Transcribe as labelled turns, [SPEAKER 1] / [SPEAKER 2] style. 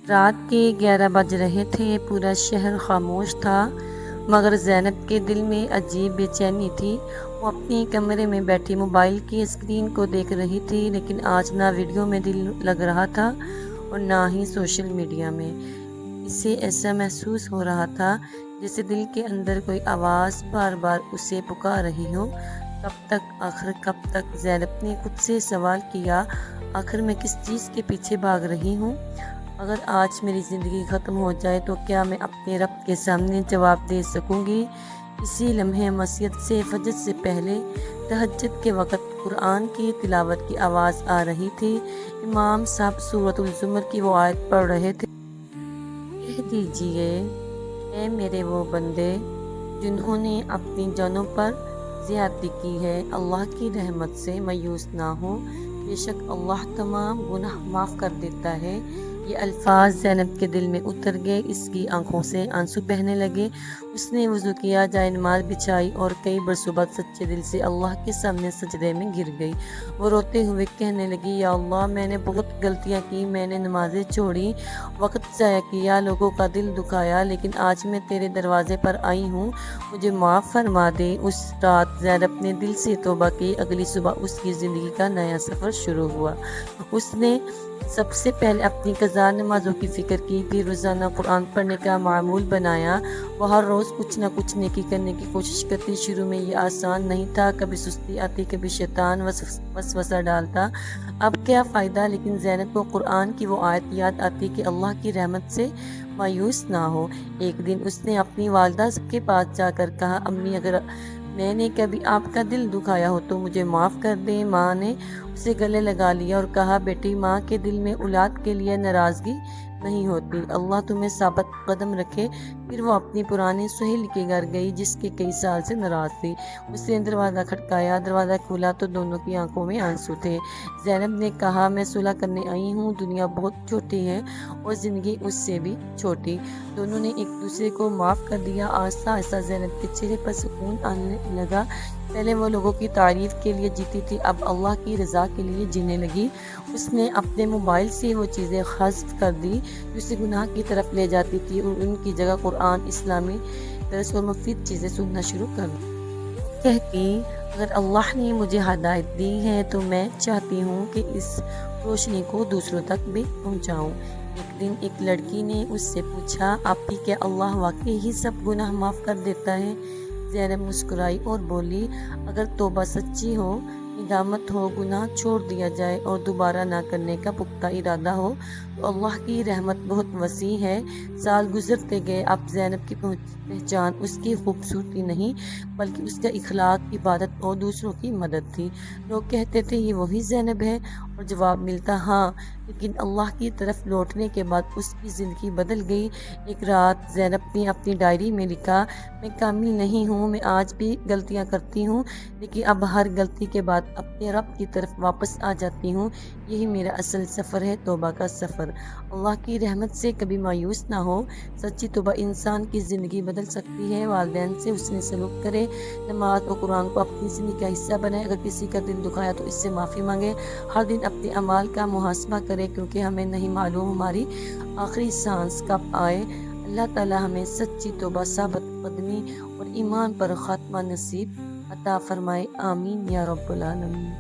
[SPEAKER 1] رات کے 11 بج رہے تھے، پورا شہر خاموش تھا، مگر زینب کے دل میں عجیب بے چینی تھی۔ وہ اپنے کمرے میں بیٹھی موبائل کی اسکرین کو دیکھ رہی تھی، لیکن آج نہ ویڈیو میں دل لگ رہا تھا اور نہ ہی سوشل میڈیا میں۔ اسے ایسا محسوس ہو رہا تھا جیسے دل کے اندر کوئی آواز بار بار اسے پکار رہی ہو۔ کب تک، آخر کب تک؟ زینب نے خود سے سوال کیا، آخر میں کس چیز کے پیچھے بھاگ رہی ہوں؟ اگر آج میری زندگی ختم ہو جائے تو کیا میں اپنے رب کے سامنے جواب دے سکوں گی؟ اسی لمحے مسجد سے فجر سے پہلے تہجد کے وقت قرآن کی تلاوت کی آواز آ رہی تھی۔ امام صاحب سورۃ الزمر کی وہ آیت پڑھ رہے تھے، کہہ دیجئے اے میرے وہ بندے جنہوں نے اپنی جانوں پر زیادتی کی ہے، اللہ کی رحمت سے مایوس نہ ہو، بے شک اللہ تمام گناہ معاف کر دیتا ہے۔ یہ الفاظ زینب کے دل میں اتر گئے، اس کی آنکھوں سے آنسو بہنے لگے۔ اس نے وضو کیا، جائے نماز بچھائی اور کئی برسوں بعد سچے دل سے اللہ کے سامنے سجدے میں گر گئی۔ وہ روتے ہوئے کہنے لگی، یا اللہ، میں نے بہت غلطیاں کی، میں نے نمازیں چھوڑی، وقت ضائع کیا، لوگوں کا دل دکھایا، لیکن آج میں تیرے دروازے پر آئی ہوں، مجھے معاف فرما دے۔ اس رات زینب نے دل سے توبہ کی۔ اگلی صبح اس کی زندگی کا نیا سفر شروع ہوا۔ اس نے سب سے پہلے اپنی قضا نمازوں کی فکر کی، پھر روزانہ قرآن پڑھنے کا معمول بنایا۔ وہ ہر روز کچھ نہ کچھ نیکی کرنے کی کوشش کرتی۔ شروع میں یہ آسان نہیں تھا، کبھی سستی آتی، کبھی شیطان وسوسہ ڈالتا، اب کیا فائدہ؟ لیکن زینب کو قرآن کی وہ آیت یاد آتی کہ اللہ کی رحمت سے مایوس نہ ہو۔ ایک دن اس نے اپنی والدہ کے پاس جا کر کہا، امی، اگر میں نے کبھی آپ کا دل دکھایا ہو تو مجھے معاف کر دیں۔ ماں نے اسے گلے لگا لیا اور کہا، بیٹی، ماں کے دل میں اولاد کے لیے ناراضگی نہیں ہوتی، اللہ تمہیں ثابت قدم رکھے۔ پھر وہ اپنی پرانی سہیلی کے گھر گئی جس کے کئی سال سے ناراض تھی۔ اس نے دروازہ کھٹکایا، دروازہ کھولا تو دونوں کی آنکھوں میں آنسو تھے۔ زینب نے کہا، میں صلح کرنے آئی ہوں، دنیا بہت چھوٹی ہے اور زندگی اس سے بھی چھوٹی۔ دونوں نے ایک دوسرے کو معاف کر دیا۔ آہستہ آہستہ زینب کے چہرے پر سکون آنے لگا۔ پہلے وہ لوگوں کی تعریف کے لیے جیتی تھی، اب اللہ کی رضا کے لیے جینے لگی۔ اس نے اپنے موبائل سے وہ چیزیں حذف کر دی جو اسے گناہ کی طرف لے جاتی تھی اور ان کی جگہ قرآن، اسلامی درس اور مفید چیزیں سننا شروع کر دی۔ کہتی، اگر اللہ نے مجھے ہدایت دی ہے تو میں چاہتی ہوں کہ اس روشنی کو دوسروں تک بھی پہنچاؤں۔ ایک دن ایک لڑکی نے اس سے پوچھا، آپ کی کیا اللہ واقعی ہی سب گناہ معاف کر دیتا ہے؟ زینب مسکرائی اور بولی، اگر توبہ سچی ہو، ندامت ہو، گناہ چھوڑ دیا جائے اور دوبارہ نہ کرنے کا پختہ ارادہ ہو تو اللہ کی رحمت بہت وسیع ہے۔ سال گزرتے گئے، اب زینب کی پہچان اس کی خوبصورتی نہیں بلکہ اس کا اخلاق، عبادت اور دوسروں کی مدد تھی۔ لوگ کہتے تھے، یہ وہی زینب ہے، اور جواب ملتا، ہاں، لیکن اللہ کی طرف لوٹنے کے بعد اس کی زندگی بدل گئی۔ ایک رات زینب نے اپنی ڈائری میں لکھا، میں کامل نہیں ہوں، میں آج بھی غلطیاں کرتی ہوں، لیکن اب ہر غلطی کے بعد اپنے رب کی طرف واپس آ جاتی ہوں۔ یہی میرا اصل سفر ہے، توبہ کا سفر۔ اللہ کی رحمت سے کبھی مایوس نہ ہو، سچی توبہ انسان کی زندگی بدل سکتی ہے۔ والدین سے حسن سلوک کرے، نماز اور قرآن کو اپنی زندگی کا حصہ بنائے، اگر کسی کا دل دکھایا تو اس سے معافی مانگے، ہر دن اپنے اعمال کا محاسبہ کرے، کیونکہ ہمیں نہیں معلوم ہماری آخری سانس کب آئے۔ اللہ تعالی ہمیں سچی توبہ، ثابت قدمی اور ایمان پر خاتمہ نصیب عطا فرمائے، آمین یا رب العالمین۔